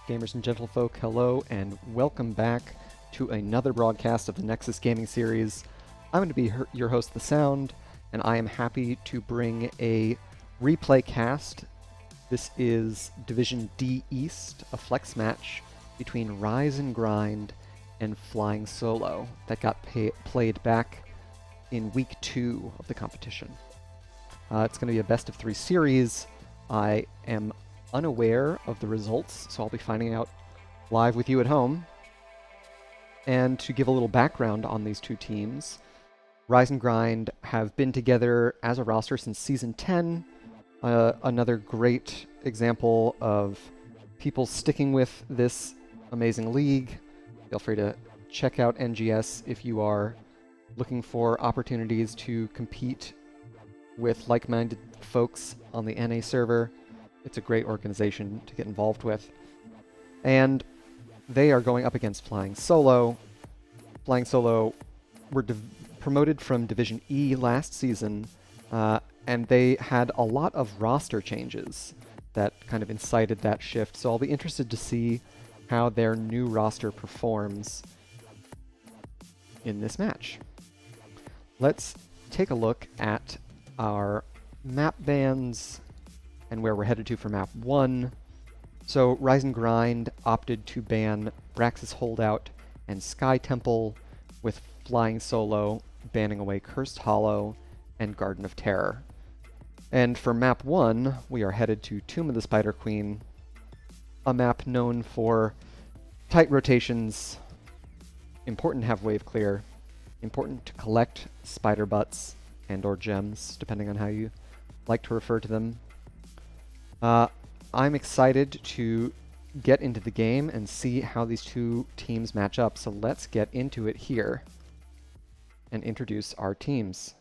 Gamers and gentlefolk, hello and welcome back to another broadcast of the Nexus gaming series. I'm going to be your host, The Sound, and I am happy to bring a replay cast. This is Division D East, a flex match between Rise and Grind and Flying Solo that got played back in week 2 of the competition. It's going to be a best of 3 series. I am unaware of the results, so I'll be finding out live with you at home. And to give a little background on these two teams, Rise and Grind have been together as a roster since Season 10, another great example of people sticking with this amazing league. Feel free to check out NGS if you are looking for opportunities to compete with like-minded folks on the NA server. It's a great organization to get involved with. And they are going up against Flying Solo. Flying Solo were promoted from Division E last season, and they had a lot of roster changes that kind of incited that shift. So I'll be interested to see how their new roster performs in this match. Let's take a look at our map bans and where we're headed to for map 1. So Rise and Grind opted to ban Braxis Holdout and Sky Temple, with Flying Solo banning away Cursed Hollow and Garden of Terror. And for map 1, we are headed to Tomb of the Spider Queen, a map known for tight rotations, important to have wave clear, important to collect spider butts and or gems, depending on how you like to refer to them. I'm excited to get into the game and see how these two teams match up, so let's get into it here and introduce our teams.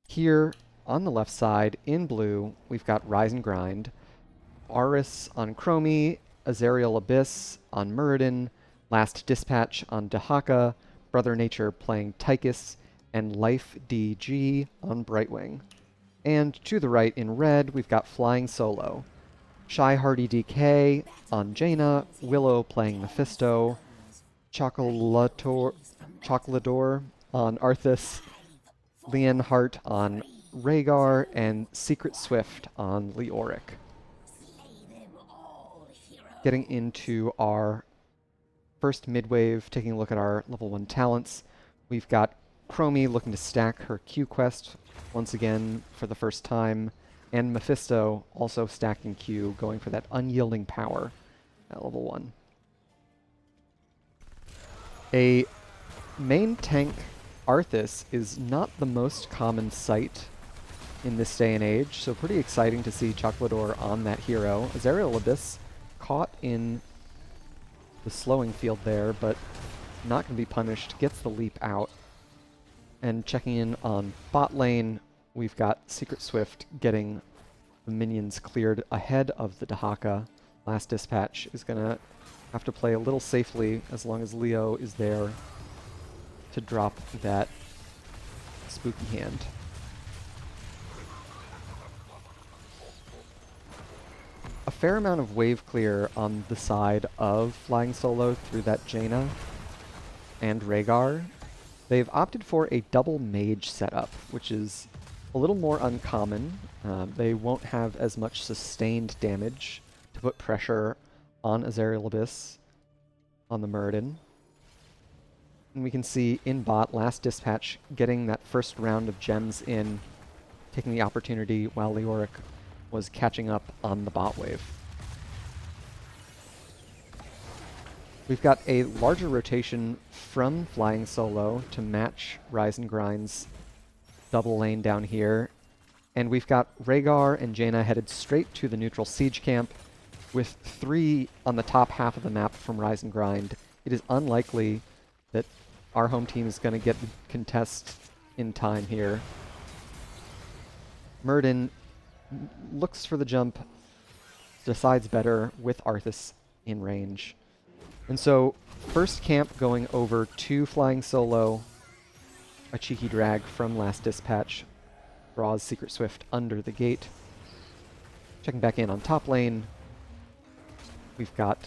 Here on the left side, in blue, we've got Rise and Grind, Aris on Chromie, Azariel Abyss on Muradin, Last Dispatch on Dahaka, Brother Nature playing Tychus, and Life DG on Brightwing. And to the right in red, we've got Flying Solo. Shy Hardy DK on Jaina, Willow playing Mephisto, Chocolador on Arthas, Leon Hart on Rhaegar, and Secret Swift on Leoric. Getting into our first mid-wave, taking a look at our level 1 talents, we've got Chromie looking to stack her Q quest once again for the first time, and Mephisto also stacking Q, going for that unyielding power at level 1. A main tank Arthas is not the most common sight in this day and age, so pretty exciting to see Chocolador on that hero. Azariel Abyss caught in the slowing field there, but not going to be punished, gets the leap out. And checking in on bot lane, we've got Secret Swift getting the minions cleared ahead of the Dahaka. Last Dispatch is going to have to play a little safely as long as Leo is there to drop that spooky hand. A fair amount of wave clear on the side of Flying Solo through that Jaina and Rhaegar. They've opted for a double mage setup, which is a little more uncommon. They won't have as much sustained damage to put pressure on Azariel Abyss on the Muradin. And we can see in bot, Last Dispatch getting that first round of gems in, taking the opportunity while Leoric was catching up on the bot wave. We've got a larger rotation from Flying Solo to match Rise and Grind's double lane down here. And we've got Rhaegar and Jaina headed straight to the neutral siege camp. With 3 on the top half of the map from Rise and Grind, it is unlikely that our home team is going to get the contest in time here. Muradin looks for the jump, decides better with Arthas in range. And so, first camp going over to Flying Solo, a cheeky drag from last dispatch, draws Secret Swift under the gate. Checking back in on top lane, we've got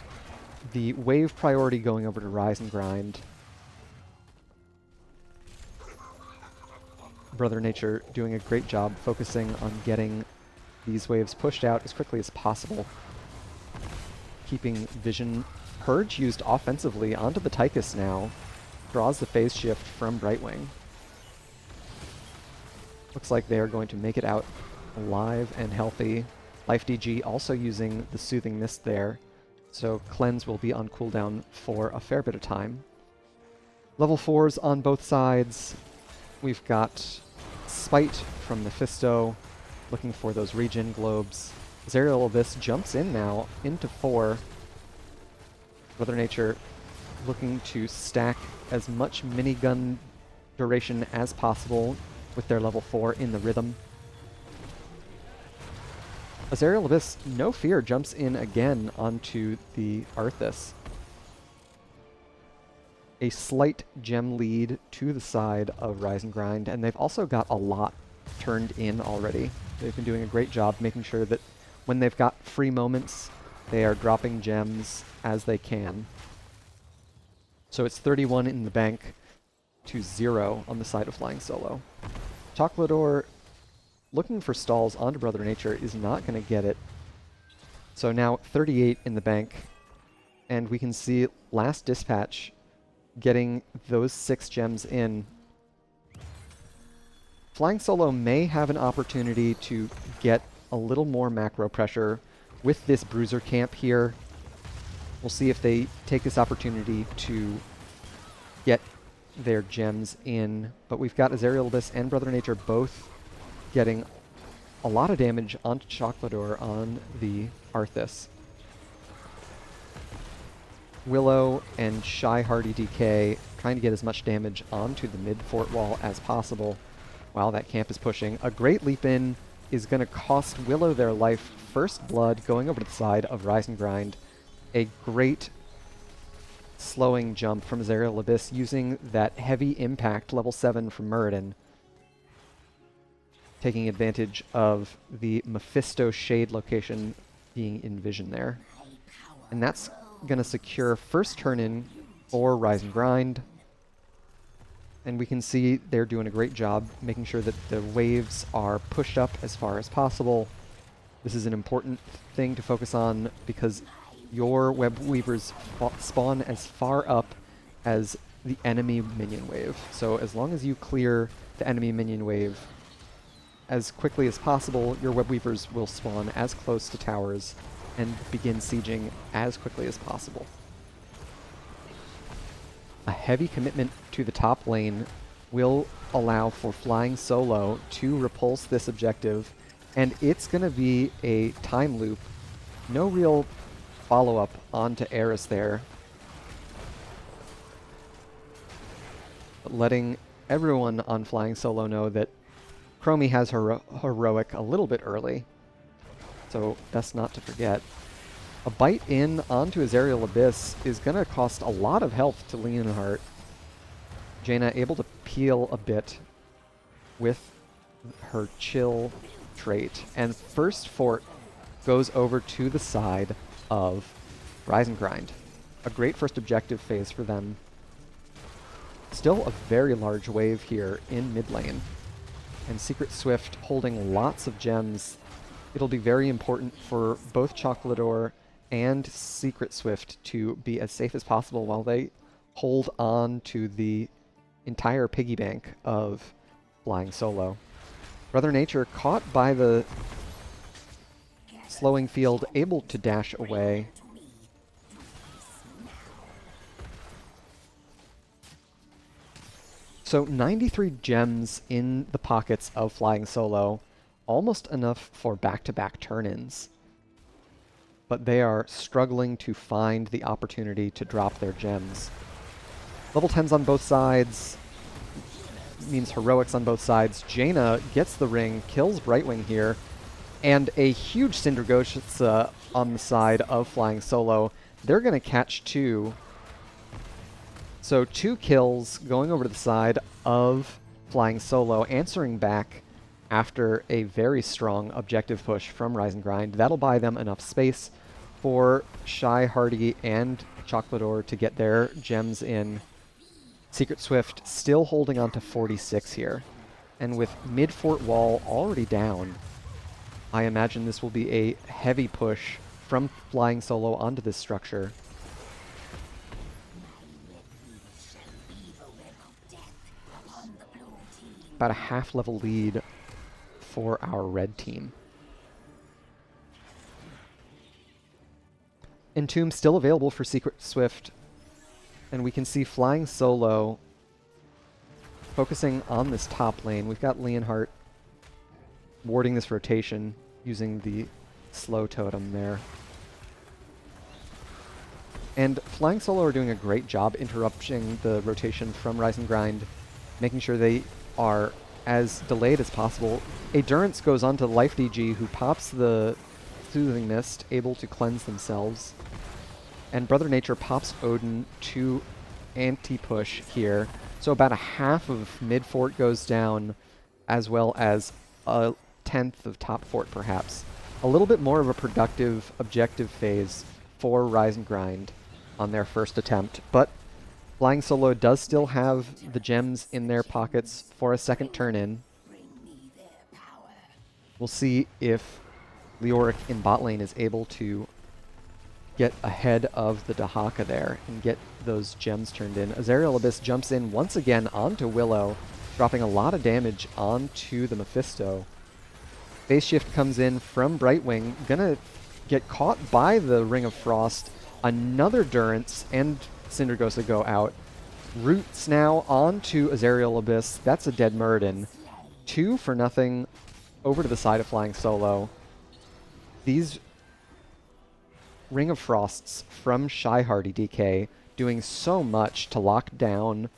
the wave priority going over to Rise and Grind. Brother Nature doing a great job focusing on getting these waves pushed out as quickly as possible. Keeping Vision Purge used offensively onto the Tychus now. Draws the phase shift from Brightwing. Looks like they are going to make it out alive and healthy. Life DG also using the Soothing Mist there, so Cleanse will be on cooldown for a fair bit of time. Level 4s on both sides. We've got Spite from Mephisto, looking for those regen globes. Zerial Abyss jumps in now into 4. Brother Nature looking to stack as much minigun duration as possible with their level 4 in the rhythm. Azariel Abyss, no fear, jumps in again onto the Arthas. A slight gem lead to the side of Rise and Grind, and they've also got a lot turned in already. They've been doing a great job making sure that when they've got free moments, they are dropping gems as they can. So it's 31 in the bank to 0 on the side of Flying Solo. Chocolador looking for stalls onto Brother Nature is not going to get it. So now 38 in the bank, and we can see last dispatch getting those 6 gems in. Flying Solo may have an opportunity to get a little more macro pressure with this Bruiser camp here. We'll see if they take this opportunity to get their gems in, but we've got Azariel Abyss and Brother Nature both getting a lot of damage onto Chocolador on the Arthas. Willow and Shy Hardy DK trying to get as much damage onto the mid fort wall as possible while that camp is pushing. A great leap in is going to cost Willow their life. First blood going over to the side of Rise and Grind. A great slowing jump from Azariel Abyss using that heavy impact level 7 from Muradin. Taking advantage of the Mephisto Shade location being in vision there. And that's going to secure first turn in for Rise and Grind. And we can see they're doing a great job making sure that the waves are pushed up as far as possible. This is an important thing to focus on because your web weavers spawn as far up as the enemy minion wave. So as long as you clear the enemy minion wave as quickly as possible, your web weavers will spawn as close to towers and begin sieging as quickly as possible. A heavy commitment to the top lane will allow for Flying Solo to repulse this objective, and it's going to be a time loop. No real follow-up onto Eris there, but letting everyone on Flying Solo know that Chromie has her heroic a little bit early, so best not to forget. A bite in onto Azariel Abyss is going to cost a lot of health to Leonhardt. Jaina able to peel a bit with her chill trait, and first fort goes over to the side of Rise and Grind. A great first objective phase for them. Still a very large wave here in mid lane, and Secret Swift holding lots of gems. It'll be very important for both Chocolador and Secret Swift to be as safe as possible while they hold on to the entire piggy bank of Flying Solo. Brother Nature caught by the slowing field, able to dash away. So 93 gems in the pockets of Flying Solo, almost enough for back-to-back turn-ins. but they are struggling to find the opportunity to drop their gems. Level 10s on both sides means heroics on both sides. Jaina gets the ring, kills Brightwing here, and a huge Syndragosa on the side of Flying Solo. They're going to catch 2. So 2 kills going over to the side of Flying Solo, answering back after a very strong objective push from Rise and Grind. That'll buy them enough space for Shy, Hardy, and Chocolador to get their gems in. Secret Swift still holding on to 46 here. And with mid-fort wall already down, I imagine this will be a heavy push from Flying Solo onto this structure. About a half-level lead for our red team. Entomb still available for Secret Swift, and we can see Flying Solo focusing on this top lane. We've got Leonhardt warding this rotation using the slow totem there. And Flying Solo are doing a great job interrupting the rotation from Rise and Grind, making sure they are as delayed as possible. A Durance goes on to Life DG, who pops the Soothing Mist, able to cleanse themselves. And Brother Nature pops Odin to anti-push here. So about a half of mid-fort goes down, as well as a 10th of top fort, perhaps. A little bit more of a productive objective phase for Rise and Grind on their first attempt, but Flying Solo does still have the gems in their pockets for a second turn-in. We'll see if Leoric in bot lane is able to get ahead of the Dahaka there and get those gems turned in. Azariel Abyss jumps in once again onto Willow, dropping a lot of damage onto the Mephisto. Phase Shift comes in from Brightwing, gonna get caught by the Ring of Frost. Another Durance and Syndragosa go out. Roots now onto Azariel Abyss. That's a dead Muradin. 2 for nothing over to the side of Flying Solo. These Ring of Frosts from Shy Hardy DK doing so much to lock down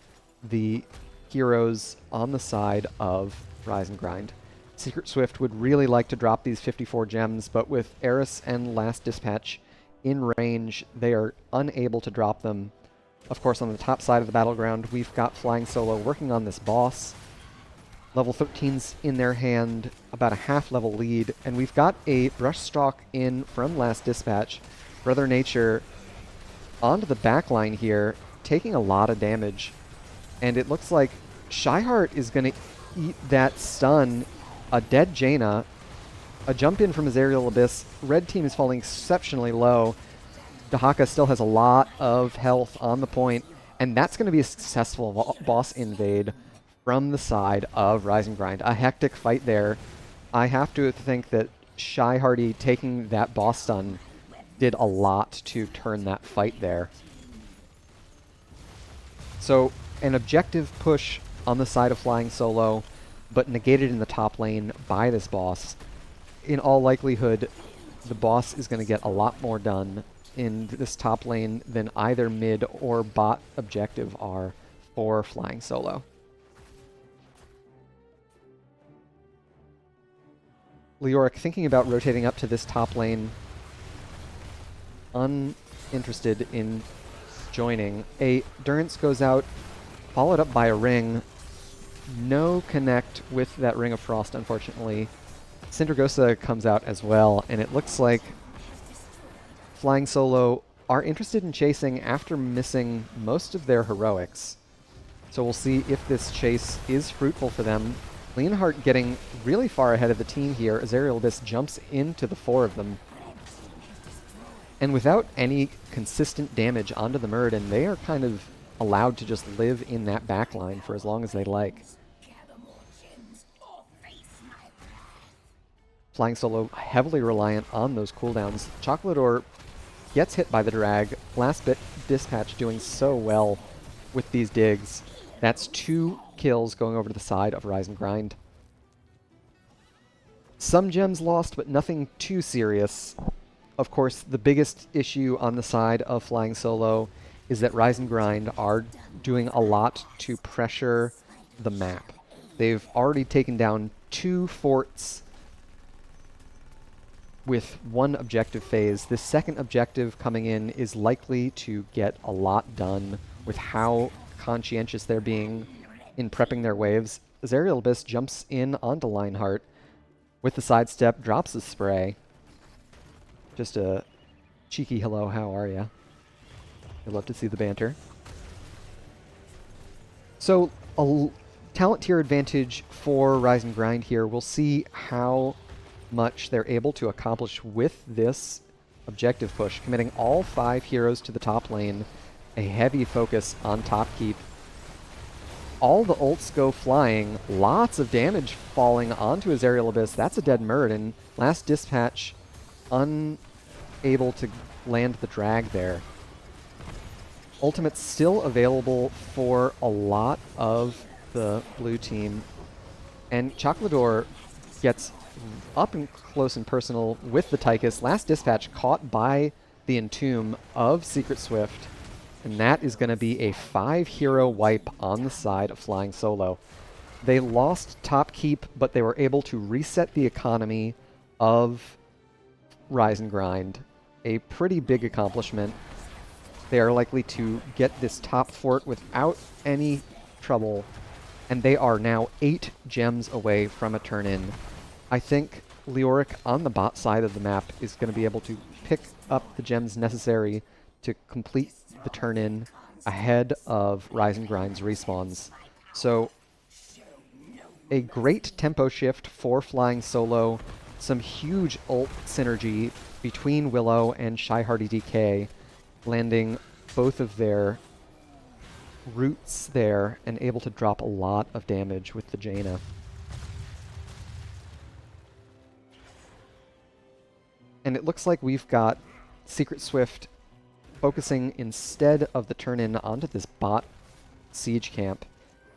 the heroes on the side of Rise and Grind. Secret Swift would really like to drop these 54 gems, but with Eris and Last Dispatch in range, they are unable to drop them. Of course, on the top side of the battleground, we've got Flying Solo working on this boss. Level 13's in their hand, about a half-level lead, and we've got a Brushstroke in from Last Dispatch. Brother Nature onto the backline here, taking a lot of damage. And it looks like Shyheart is going to eat that stun. A dead Jaina, a jump in from Azariel Abyss. Red team is falling exceptionally low. Dahaka still has a lot of health on the point, and that's going to be a successful boss invade from the side of Rise and Grind. A hectic fight there. I have to think that Shy Hardy taking that boss stun did a lot to turn that fight there. So an objective push on the side of Flying Solo, but negated in the top lane by this boss. In all likelihood, the boss is going to get a lot more done in this top lane than either mid or bot objective are for Flying Solo. Leoric thinking about rotating up to this top lane, uninterested in joining. A Durance goes out, followed up by a ring. No connect with that Ring of Frost, unfortunately. Syndragosa comes out as well, and it looks like Flying Solo are interested in chasing after missing most of their heroics. So we'll see if this chase is fruitful for them. Leonhardt getting really far ahead of the team here. Azariel Abyss jumps into the 4 of them. And without any consistent damage onto the Muradin, they are kind of allowed to just live in that backline for as long as they like. Flying Solo heavily reliant on those cooldowns. Chocolador gets hit by the drag. Last bit Dispatch doing so well with these digs. That's 2 kills going over to the side of Rise and Grind. Some gems lost, but nothing too serious. Of course, the biggest issue on the side of Flying Solo is that Rise and Grind are doing a lot to pressure the map. They've already taken down 2 forts with 1 objective phase. This second objective coming in is likely to get a lot done with how conscientious they're being in prepping their waves. Azerial Abyss jumps in onto Lionheart with the sidestep, drops the spray. Just a cheeky hello, how are ya? I'd love to see the banter. So, a talent tier advantage for Rise and Grind here. We'll see how much they're able to accomplish with this objective push, committing all 5 heroes to the top lane, a heavy focus on top keep. All the ults go flying, lots of damage falling onto Azerial Abyss. That's a dead Muradin. Last dispatch, unable to land the drag there. Ultimate's still available for a lot of the blue team. And Chocolador gets up and close and personal with the Tychus. Last dispatch caught by the Entomb of Secret Swift. And that is going to be a 5-hero wipe on the side of Flying Solo. They lost top keep, but they were able to reset the economy of Rise and Grind. A pretty big accomplishment. They are likely to get this top fort without any trouble, and they are now 8 gems away from a turn-in. I think Leoric on the bot side of the map is going to be able to pick up the gems necessary to complete the turn-in ahead of Rise and Grind's respawns. So, a great tempo shift for Flying Solo, some huge ult synergy between Willow and Shy Hardy DK, landing both of their roots there and able to drop a lot of damage with the Jaina. And it looks like we've got Secret Swift focusing instead of the turn-in onto this bot siege camp,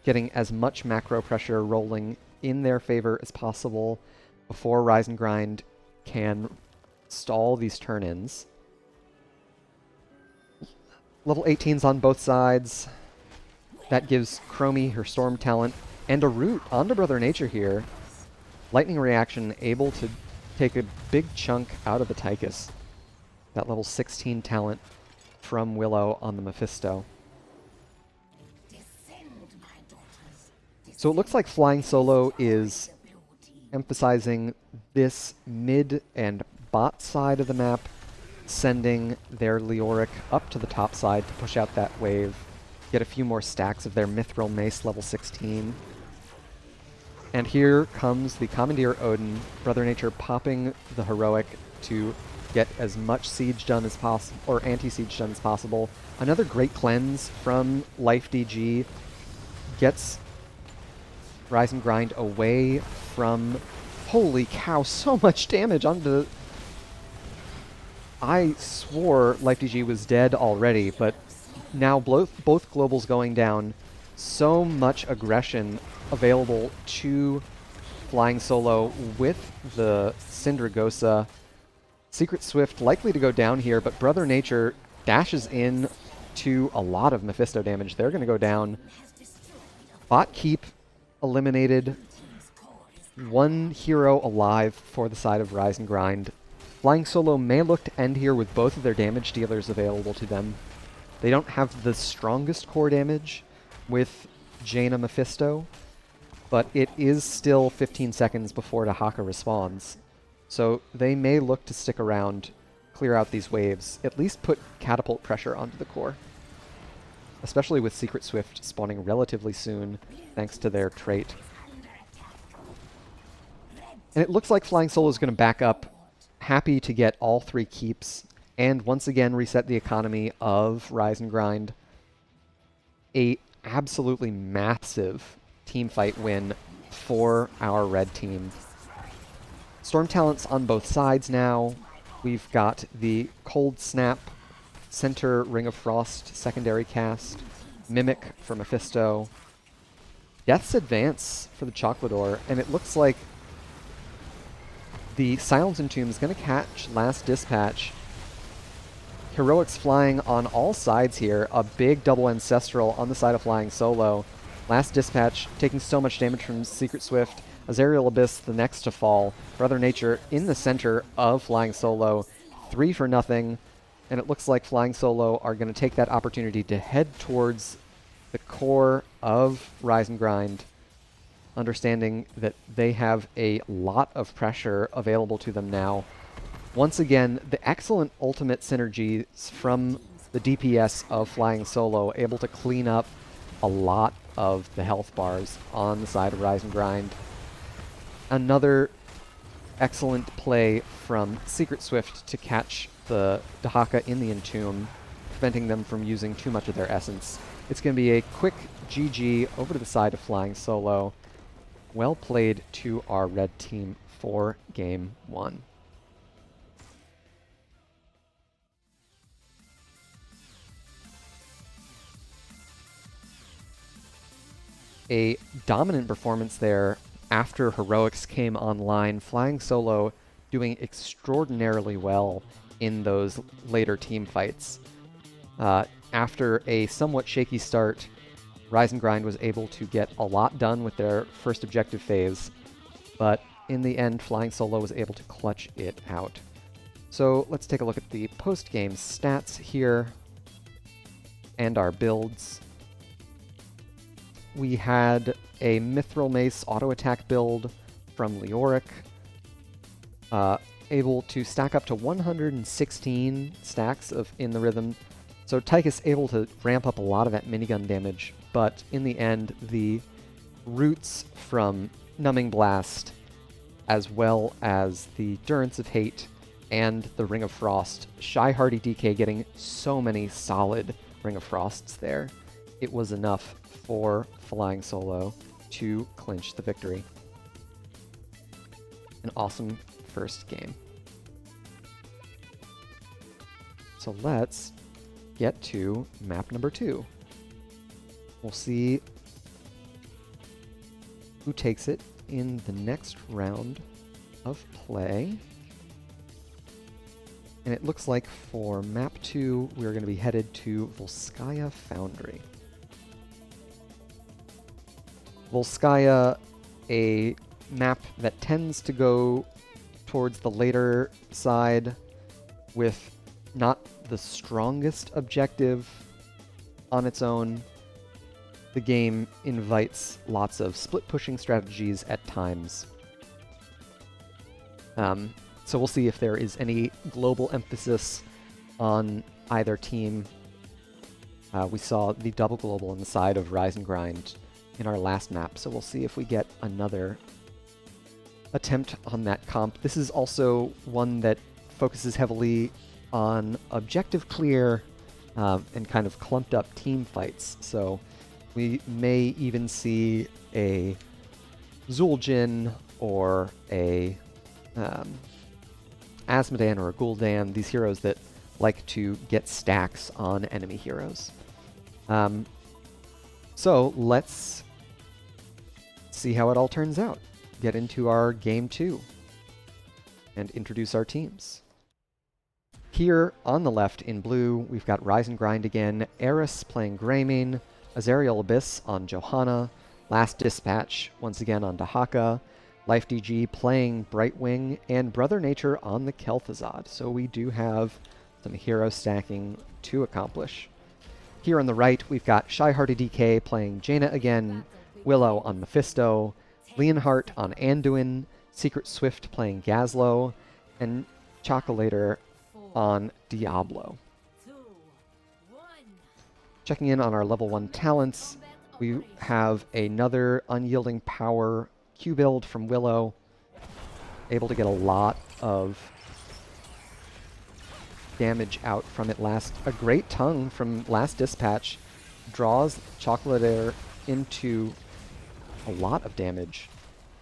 getting as much macro pressure rolling in their favor as possible before Rise and Grind can stall these turn-ins. Level 18s on both sides. That gives Chromie her Storm talent and a root onto Brother Nature here. Lightning Reaction able to take a big chunk out of the Tychus. That level 16 talent from Willow on the Mephisto. So it looks like Flying Solo is emphasizing this mid and bot side of the map, sending their Leoric up to the top side to push out that wave, get a few more stacks of their Mithril Mace level 16. And here comes the Commandeer Odin, Brother Nature popping the Heroic to get as much siege done as possible, or anti-siege done as possible. Another great cleanse from Life DG gets Rise and Grind away from... Holy cow, so much damage onto... I swore Life DG was dead already, but now both globals going down. So much aggression available to Flying Solo with the Syndragosa. Secret Swift likely to go down here, but Brother Nature dashes in to a lot of Mephisto damage. They're going to go down. Bot keep eliminated. 1 hero alive for the side of Rise and Grind. Flying Solo may look to end here with both of their damage dealers available to them. They don't have the strongest core damage with Jaina Mephisto, but it is still 15 seconds before Dahaka responds. So they may look to stick around, clear out these waves, at least put catapult pressure onto the core. Especially with Secret Swift spawning relatively soon, thanks to their trait. And it looks like Flying Solo is going to back up, happy to get all 3 keeps, and once again reset the economy of Rise and Grind. A absolutely massive teamfight win for our red team. Storm talents on both sides now. We've got the Cold Snap, Center Ring of Frost secondary cast, Mimic for Mephisto, Death's Advance for the Chocolador, and it looks like the Silence Entomb is going to catch Last Dispatch Heroics flying on all sides here. A big double Ancestral on the side of Flying Solo. Last Dispatch taking so much damage from Secret Swift. Azerial Abyss the next to fall. Brother Nature in the center of Flying Solo. 3 for nothing. And it looks like Flying Solo are going to take that opportunity to head towards the core of Rise and Grind, understanding that they have a lot of pressure available to them now. Once again, the excellent ultimate synergies from the DPS of Flying Solo, able to clean up a lot of the health bars on the side of Rise and Grind. Another excellent play from Secret Swift to catch the Dahaka in the Entomb, preventing them from using too much of their essence. It's going to be a quick GG over to the side of Flying Solo. Well played to our red team for Game 1. A dominant performance there after Heroics came online. Flying Solo doing extraordinarily well in those later team fights. After a somewhat shaky start, Rise and Grind was able to get a lot done with their first objective phase, but in the end, Flying Solo was able to clutch it out. So let's take a look at the post-game stats here and our builds. We had a Mithril Mace auto-attack build from Leoric, able to stack up to 116 stacks in the rhythm. So Tychus able to ramp up a lot of that minigun damage, but in the end, the roots from Numbing Blast, as well as the Durance of Hate and the Ring of Frost, Shy Hardy DK getting so many solid Ring of Frosts there, it was enough for Flying Solo to clinch the victory. An awesome first game. So let's get to map number 2. We'll see who takes it in the next round of play. And it looks like for map 2, we're going to be headed to Volskaya Foundry. Volskaya, a map that tends to go towards the later side with not the strongest objective on its own. The game invites lots of split-pushing strategies at times. So we'll see if there is any global emphasis on either team. We saw the double global on the side of Rise and Grind in our last map, so we'll see if we get another attempt on that comp. This is also one that focuses heavily on objective clear and kind of clumped up team fights, so we may even see a Zul'jin or a Asmodan or a Gul'dan, these heroes that like to get stacks on enemy heroes. So let's see how it all turns out. Get into our Game 2 and introduce our teams. Here on the left in blue, we've got Rise and Grind again, Eris playing Greymane, Azerial Abyss on Johanna, Last Dispatch once again on Dahaka, Life DG playing Brightwing, and Brother Nature on the Kel'Thuzad. So we do have some hero stacking to accomplish. Here on the right, we've got Shy Hardy DK playing Jaina again, Willow on Mephisto, Leonhart on Anduin, Secret Swift playing Gazlowe, and Chocolator on Diablo. Checking in on our level 1 talents, we have another Unyielding Power Q build from Willow, able to get a lot of damage out from it. A great tongue from Last Dispatch draws Chocolator into a lot of damage.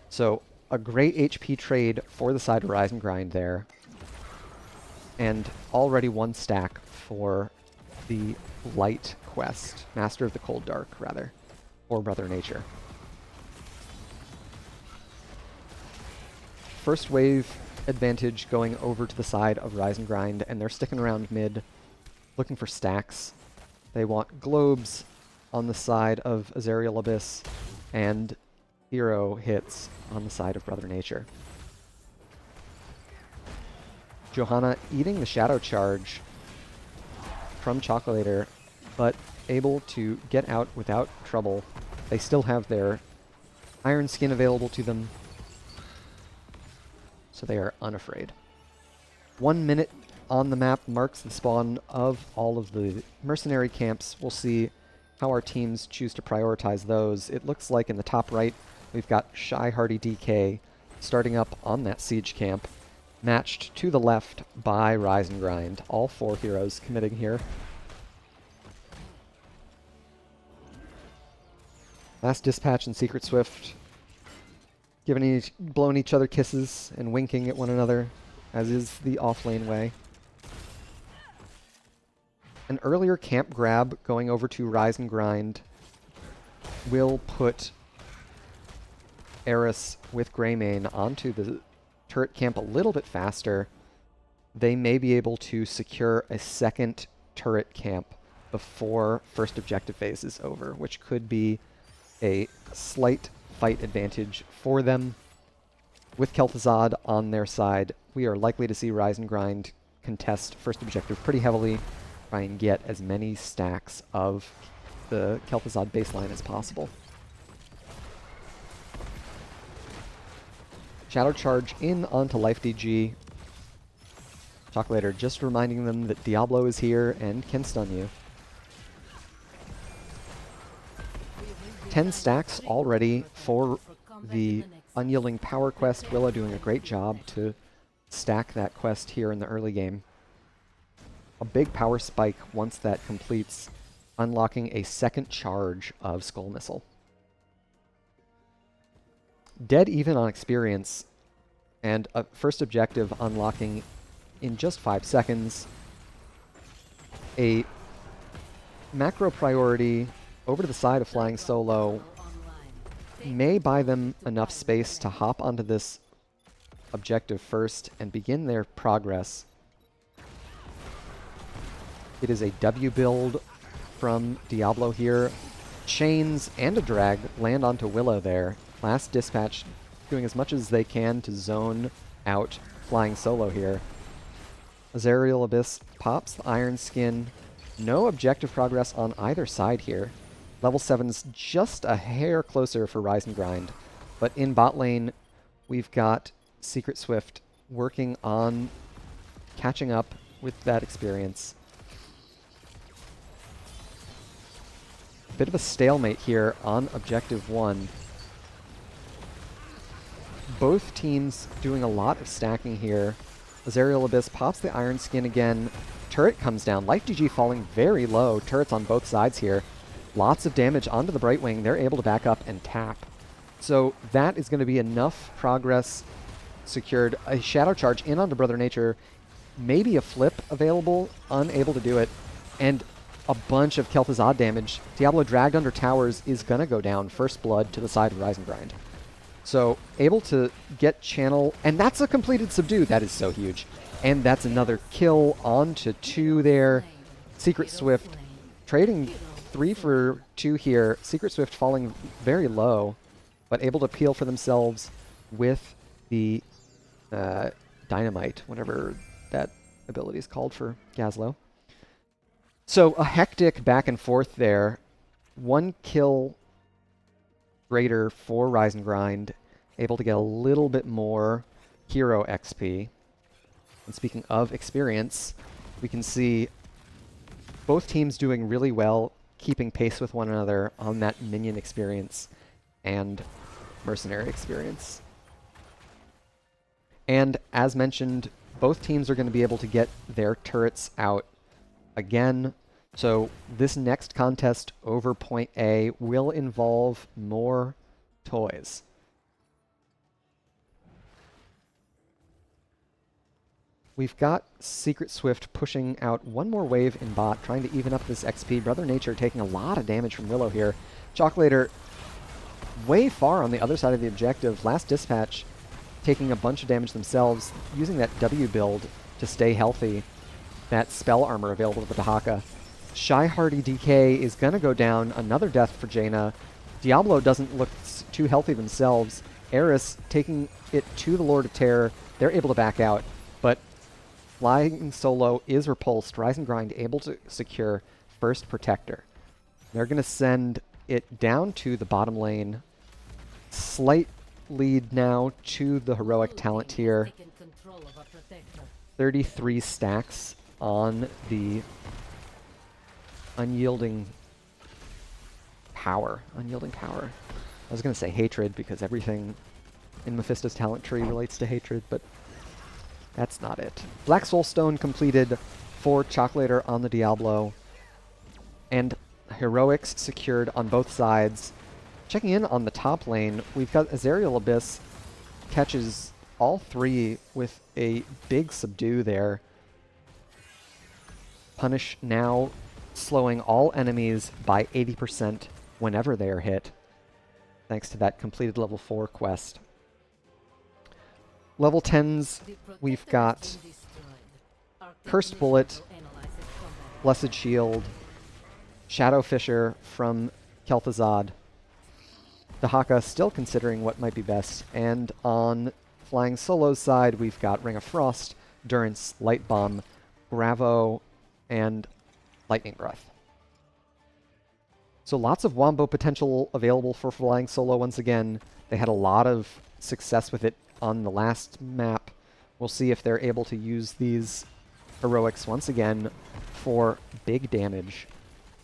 So a great HP trade for the side of Rise and Grind there. And already 1 stack for the light quest, Master of the Cold Dark, rather, or Brother Nature. First wave advantage going over to the side of Rise and Grind, and they're sticking around mid. looking for stacks. They want globes on the side of Azerial Abyss and hero hits on the side of Brother Nature. Johanna eating the Shadow Charge from Chocolator, but able to get out without trouble. They still have their Iron Skin available to them, so they are unafraid. 1 minute on the map marks the spawn of all of the mercenary camps. We'll see how our teams choose to prioritize those. It looks like in the top right, we've got Shy Hardy DK starting up on that siege camp, matched to the left by Rise and Grind. All 4 heroes committing here. Last Dispatch and Secret Swift blowing each other kisses and winking at one another, as is the off-lane way. An earlier camp grab going over to Rise and Grind will put Eris with Greymane onto the turret camp a little bit faster. They may be able to secure a second turret camp before first objective phase is over, which could be a slight fight advantage for them. With Kel'Thuzad on their side, we are likely to see Rise and Grind contest first objective pretty heavily, try and get as many stacks of the Kel'Thuzad baseline as possible. Shadow Charge in onto Life DG. Chocolator just reminding them that Diablo is here and can stun you. 10 stacks already for the Unyielding Power quest. Willow doing a great job to stack that quest here in the early game. A big power spike once that completes, unlocking a second charge of Skull Missile. Dead even on experience, and a first objective unlocking in just 5 seconds. A macro priority over to the side of Flying Solo may buy them enough space to hop onto this objective first and begin their progress. It is a W build from Diablo here. Chains and a drag land onto Willow there. Last Dispatch doing as much as they can to zone out Flying Solo here. Azerial Abyss pops the Iron Skin. No objective progress on either side here. Level 7's just a hair closer for Rise and Grind. But in bot lane, we've got Secret Swift working on catching up with that experience. Bit of a stalemate here on Objective 1. Both teams doing a lot of stacking here. Azerial Abyss pops the Iron Skin again. Turret comes down. Life DG falling very low. Turrets on both sides here. Lots of damage onto the Brightwing. They're able to back up and tap. So that is going to be enough progress secured. A Shadow Charge in onto Brother Nature. Maybe a flip available. Unable to do it. And a bunch of Kel'Thuzad damage. Diablo dragged under towers is going to go down. First blood to the side of Rise and Grind. So able to get channel. And that's a completed subdue. That is so huge. And that's another kill onto 2 there. Secret Swift trading 3 for 2 here. Secret Swift falling very low, but able to peel for themselves with the Dynamite, whatever that ability is called for Gazlowe. So a hectic back and forth there. 1 kill greater for Rise and Grind. Able to get a little bit more hero XP. And speaking of experience, we can see both teams doing really well, keeping pace with one another on that minion experience and mercenary experience. And as mentioned, both teams are going to be able to get their turrets out again. So this next contest over Point A will involve more toys. We've got Secret Swift pushing out 1 more wave in bot, trying to even up this XP. Brother Nature taking a lot of damage from Willow here. Chocolator way far on the other side of the objective. Last Dispatch taking a bunch of damage themselves, using that W build to stay healthy. that spell armor available to the Dahaka. Shy Hardy DK is going to go down. Another death for Jaina. Diablo doesn't look too healthy themselves. Eris taking it to the Lord of Terror. They're able to back out, but Flying Solo is repulsed. Rise and Grind able to secure first Protector. They're going to send it down to the bottom lane. Slight lead now to the heroic talent here. 33 stacks on the Unyielding Power. Unyielding Power. I was going to say Hatred because everything in Mephisto's talent tree relates to Hatred, but that's not it. Black Soulstone completed for Chocolator on the Diablo, and heroics secured on both sides. Checking in on the top lane, we've got Azerial Abyss catches all three with a big subdue there. Punish now slowing all enemies by 80% whenever they are hit, thanks to that completed level 4 quest. Level 10s, we've got Cursed Bullet, Blessed Shield, Shadow Fisher from Kel'Thuzad. Dahaka still considering what might be best, and on Flying Solo's side, we've got Ring of Frost, Durance, Light Bomb, Bravo, and Lightning Breath. So lots of Wombo potential available for Flying Solo once again. They had a lot of success with it on the last map. We'll see if they're able to use these heroics once again for big damage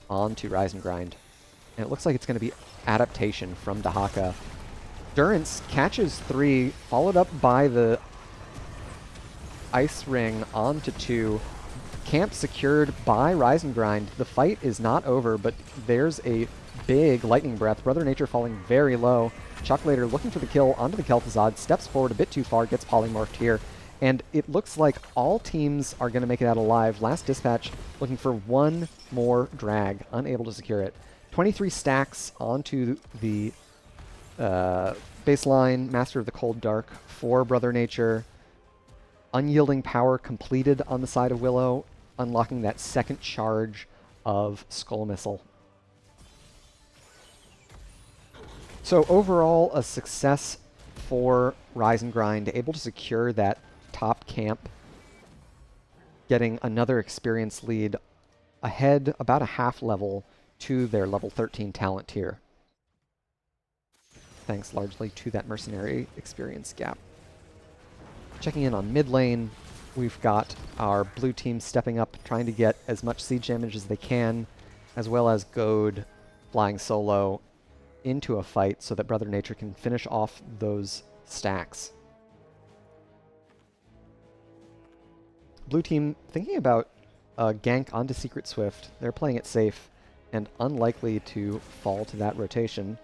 onto Rise and Grind. And it looks like it's going to be adaptation from Dahaka. Durance catches 3, followed up by the Ice Ring onto 2. Camp secured by Rise and Grind. The fight is not over, but there's a big Lightning Breath. Brother Nature falling very low. Chocolator looking for the kill onto the Kel'Thuzad, steps forward a bit too far, gets polymorphed here. And it looks like all teams are going to make it out alive. Last Dispatch looking for one more drag, unable to secure it. 23 stacks onto the baseline. Master of the Cold Dark for Brother Nature. Unyielding Power completed on the side of Willow, unlocking that second charge of Skull Missile. So overall, a success for Rise and Grind, able to secure that top camp, getting another experience lead ahead about a half level to their level 13 talent tier, thanks largely to that mercenary experience gap. Checking in on mid lane, we've got our blue team stepping up, trying to get as much siege damage as they can, as well as goad Flying Solo into a fight so that Brother Nature can finish off those stacks. Blue team thinking about gank onto Secret Swift. They're playing it safe and unlikely to fall to that rotation.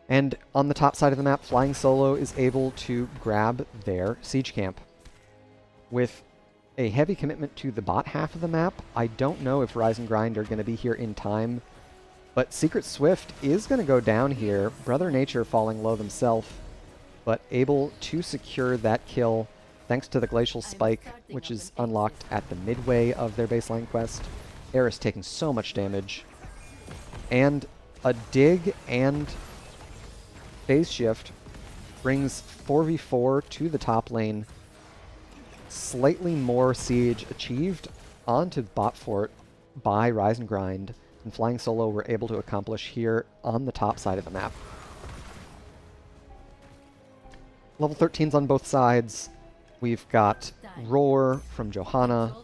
And on the top side of the map, Flying Solo is able to grab their siege camp. With a heavy commitment to the bot half of the map, I don't know if Rise and Grind are going to be here in time, but Secret Swift is going to go down here. Brother Nature falling low themselves, but able to secure that kill thanks to the Glacial Spike, which is unlocked at the midway of their baseline quest. Eris taking so much damage. And a dig and phase shift brings 4v4 to the top lane. Slightly more siege achieved onto bot fort by Rise and Grind, and Flying Solo were able to accomplish here on the top side of the map. Level 13s on both sides. We've got Roar from Johanna,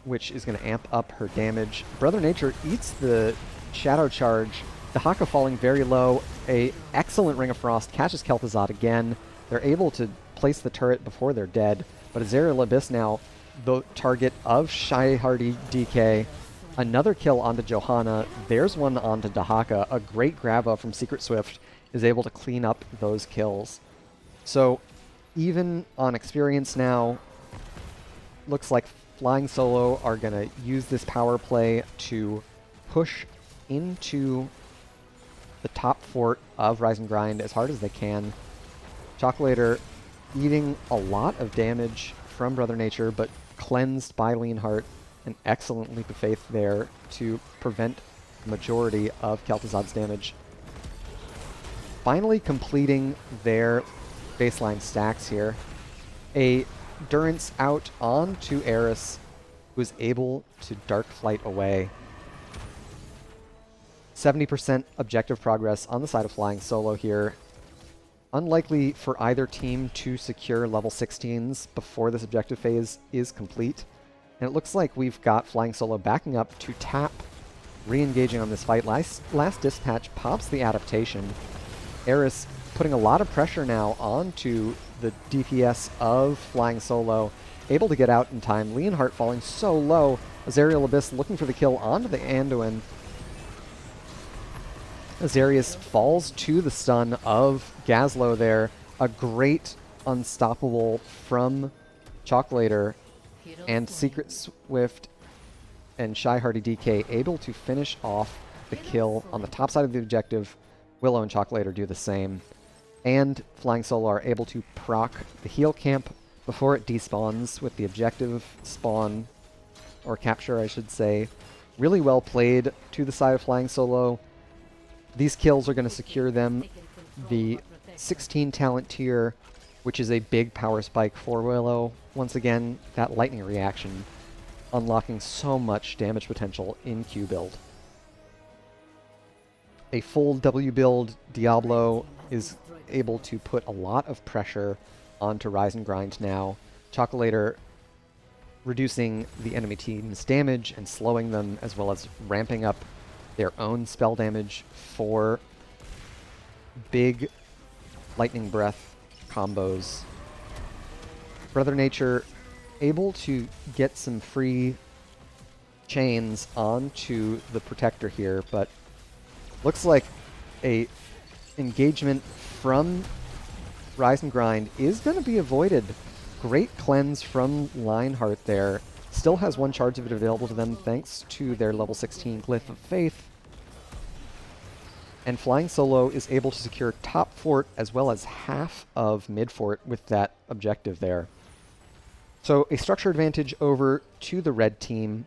which is going to amp up her damage. Brother Nature eats the Shadow Charge. Dahaka falling very low. A excellent Ring of Frost catches Kel'Thuzad again. They're able to place the turret before they're dead, but Azerial Abyss now the target of Shy Hardy DK. Another kill onto Johanna. There's one onto Dahaka. A great grab up from Secret Swift is able to clean up those kills. So even on experience now, looks like Flying Solo are going to use this power play to push into the top fort of Rise and Grind as hard as they can. Chocolator eating a lot of damage from Brother Nature, but cleansed by Leonhardt. An excellent leap of faith there to prevent the majority of Kel'Thuzad's damage. Finally completing their baseline stacks here. A Durance out onto Eris, who is able to Dark Flight away. 70% objective progress on the side of Flying Solo here. Unlikely for either team to secure level 16s before this objective phase is complete. And it looks like we've got Flying Solo backing up to tap, re-engaging on this fight. Last dispatch pops the adaptation. Eris putting a lot of pressure now onto the DPS of Flying Solo, able to get out in time. Leonhardt falling so low. Azarial Abyss looking for the kill onto the Anduin. Azarius falls to the stun of Gazlo there. A great unstoppable from Chalklator, and Secret Swift and Shy Hardy DK able to finish off the kill on the top side of the objective. Willow and Chalklator do the same. And Flying Solo are able to proc the heal camp before it despawns with the objective spawn, or capture I should say. Really well played to the side of Flying Solo. These kills are going to secure them the 16 talent tier, which is a big power spike for Willow. Once again, that lightning reaction unlocking so much damage potential in Q build. A full W build Diablo is able to put a lot of pressure onto Rise and Grind now. Chalklator reducing the enemy team's damage and slowing them, as well as ramping up their own spell damage for big lightning breath combos. Brother Nature able to get some free chains onto the Protector here, but looks like a engagement from Rise and Grind is going to be avoided. Great cleanse from Lionheart there. Still has one charge of it available to them thanks to their level 16 Glyph of Faith. And Flying Solo is able to secure top fort as well as half of mid fort with that objective there. So a structure advantage over to the red team,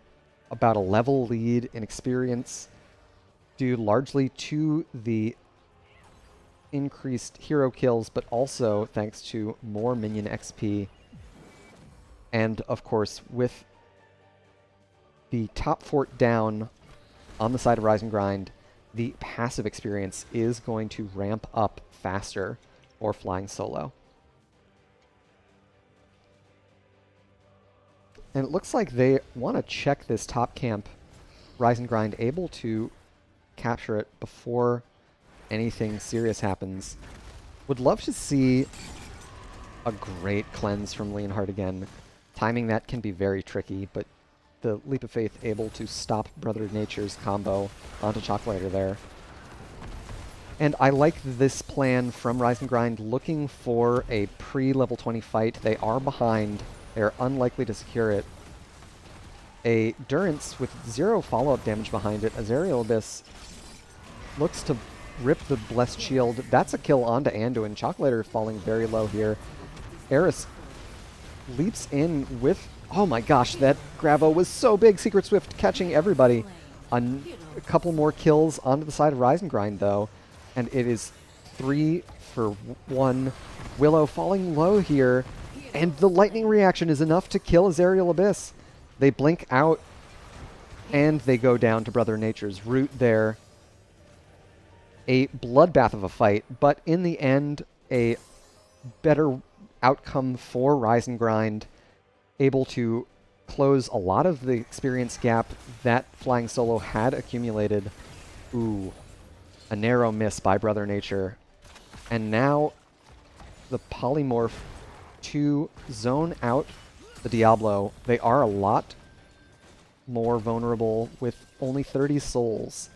about a level lead in experience, due largely to the increased hero kills, but also thanks to more minion XP. And of course, with the top fort down on the side of Rise and Grind, the passive experience is going to ramp up faster for Flying Solo. And it looks like they want to check this top camp. Rise and Grind able to capture it before anything serious happens. Would love to see a great cleanse from Leonhardt again. Timing that can be very tricky, but the Leap of Faith able to stop Brother Nature's combo onto Chalklator there. And I like this plan from Rise and Grind, looking for a pre-level 20 fight. They are behind. They are unlikely to secure it. A Durance with 0 follow-up damage behind it. Azarial Abyss looks to rip the Blessed Shield. That's a kill onto Anduin. Chalklator falling very low here. Eris leaps in with... Oh my gosh, that Gravo was so big. Secret Swift catching everybody. A couple more kills onto the side of Rise and Grind, though. And it is 3 for 1. Willow falling low here. And the lightning reaction is enough to kill Azarial Abyss. They blink out, and they go down to Brother Nature's root there. A bloodbath of a fight, but in the end, a better outcome for Rise and Grind, able to close a lot of the experience gap that Flying Solo had accumulated. Ooh, a narrow miss by Brother Nature. And now the polymorph to zone out the Diablo. They are a lot more vulnerable with only 30 souls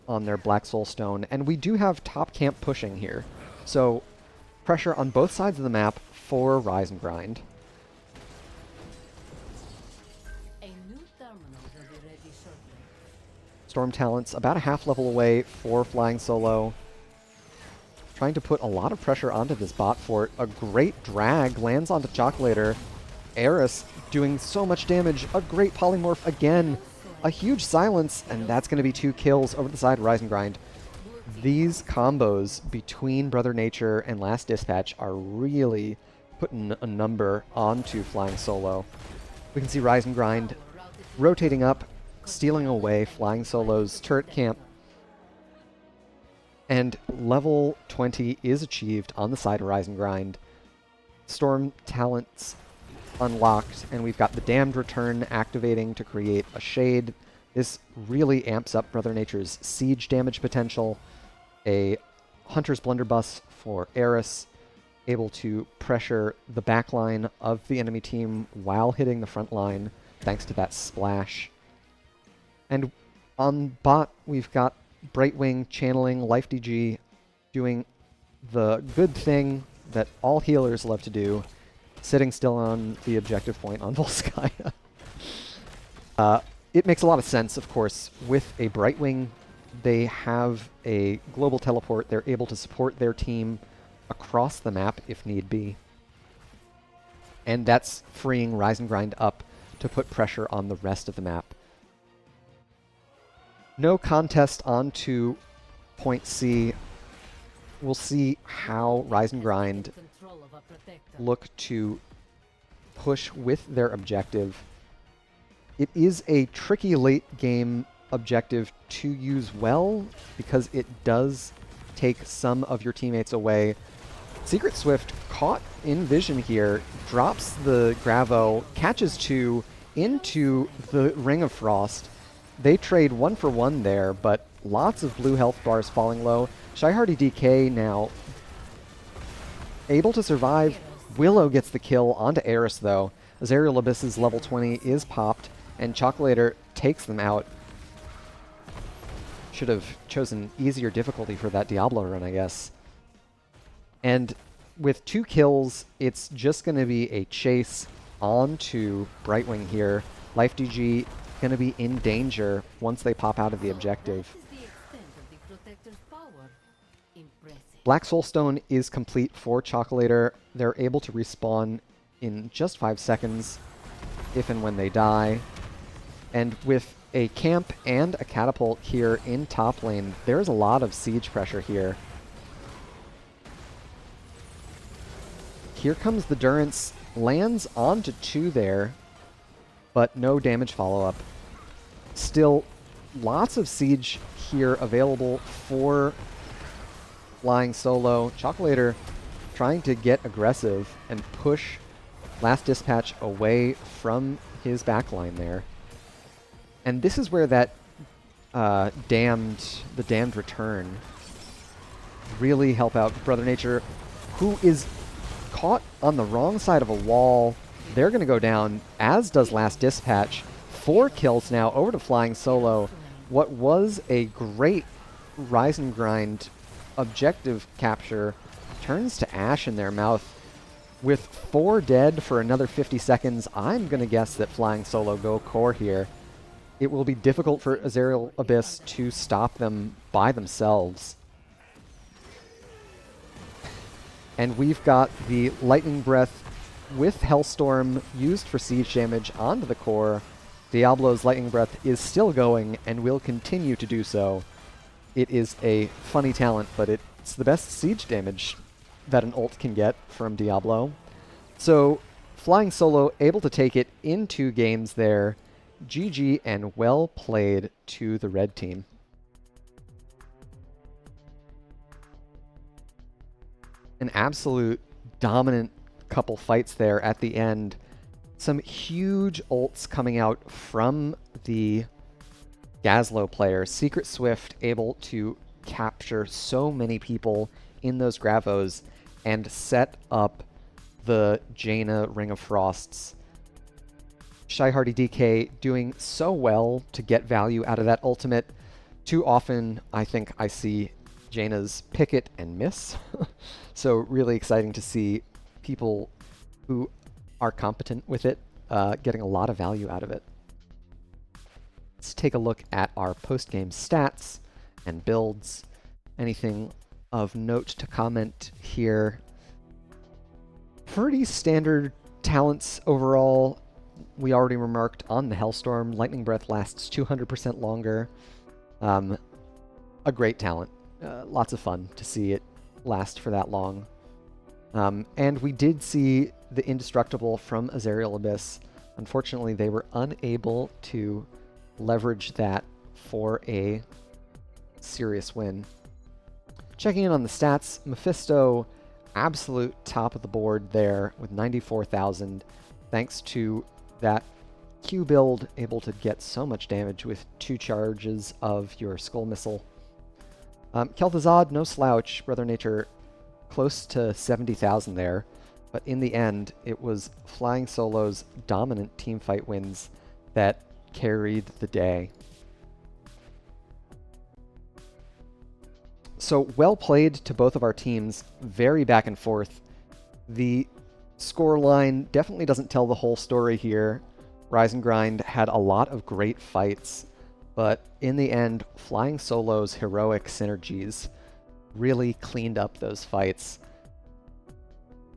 on their Black Soul Stone. And we do have top camp pushing here. So pressure on both sides of the map for Rise and Grind. Storm Talents about a half level away for Flying Solo. trying to put a lot of pressure onto this bot fort. A great drag lands onto Chocolator. Eris doing so much damage. A great polymorph again. A huge silence, and that's going to be 2 kills over the side of Rise and Grind. These combos between Brother Nature and Last Dispatch are really putting a number onto Flying Solo. We can see Rise and Grind rotating up, stealing away Flying Solo's turret camp. And level 20 is achieved on the side of Rise and Grind. Storm talents unlocked, and we've got the Damned Return activating to create a shade. This really amps up Brother Nature's siege damage potential. A Hunter's Blunderbuss for Eris, able to pressure the backline of the enemy team while hitting the front line, thanks to that splash. And on bot, we've got Brightwing channeling Life DG, doing the good thing that all healers love to do, sitting still on the objective point on Volskaya. It makes a lot of sense, of course. With a Brightwing, they have a global teleport. They're able to support their team across the map if need be. And that's freeing Rise and Grind up to put pressure on the rest of the map. No contest onto point C. We'll see how Rise and Grind look to push with their objective. It is a tricky late game objective to use well because it does take some of your teammates away. Secret Swift caught in vision here, drops the Gravo, catches 2 into the Ring of Frost. They trade 1 for 1 there, but lots of blue health bars falling low. Shy Hardy DK now able to survive. Willow gets the kill onto Eris though. Azerial Abyss's level 20 is popped, and Chocolator takes them out. Should have chosen easier difficulty for that Diablo run, I guess. And with 2 kills, it's just going to be a chase onto Brightwing here. Life DG going to be in danger once they pop out of the objective. Black Soulstone is complete for Chocolator. They're able to respawn in just 5 seconds if and when they die. And with a camp and a catapult here in top lane, there's a lot of siege pressure here. Here comes the Durance, lands onto 2 there, but no damage follow-up. Still, lots of siege here available for Flying Solo. Chocolator trying to get aggressive and push Last Dispatch away from his backline there. And this is where that Damned Return really help out Brother Nature, who is caught on the wrong side of a wall. They're going to go down, as does Last Dispatch. 4 kills now over to Flying Solo. What was a great Rise and Grind objective capture turns to ash in their mouth. With 4 dead for another 50 seconds, I'm going to guess that Flying Solo go core here. It will be difficult for Azerial Abyss to stop them by themselves. And we've got the Lightning Breath with Hellstorm used for siege damage onto the core. Diablo's Lightning Breath is still going and will continue to do so. It is a funny talent, but it's the best siege damage that an ult can get from Diablo. So Flying Solo able to take it in 2 games there. GG and well played to the red team. An absolute dominant couple fights there at the end. Some huge ults coming out from the Gazlo players. Secret Swift able to capture so many people in those Gravos and set up the Jaina Ring of Frosts. Shy Hardy DK doing so well to get value out of that ultimate. Too often, I think I see Jaina's pick it and miss. So really exciting to see people who are competent with it getting a lot of value out of it. Let's take a look at our post-game stats and builds. Anything of note to comment here. Pretty standard talents overall. We already remarked on the Hellstorm. Lightning Breath lasts 200% longer. A great talent. Lots of fun to see it last for that long. And we did see the Indestructible from Azerial Abyss. Unfortunately, they were unable to leverage that for a serious win. Checking in on the stats, Mephisto, absolute top of the board there with 94,000, thanks to that Q build, able to get so much damage with 2 charges of your Skull Missile. Kel'Thuzad, no slouch. Brother Nature, close to 70,000 there. But in the end, it was Flying Solo's dominant teamfight wins that carried the day. So well played to both of our teams, very back and forth. The scoreline definitely doesn't tell the whole story here. Rise and Grind had a lot of great fights, but in the end, Flying Solo's heroic synergies really cleaned up those fights.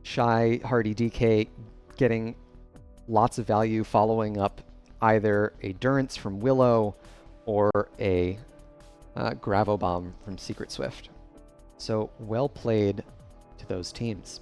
Shy, Hardy, DK getting lots of value following up either a Durance from Willow or a Gravo Bomb from Secret Swift. So well played to those teams.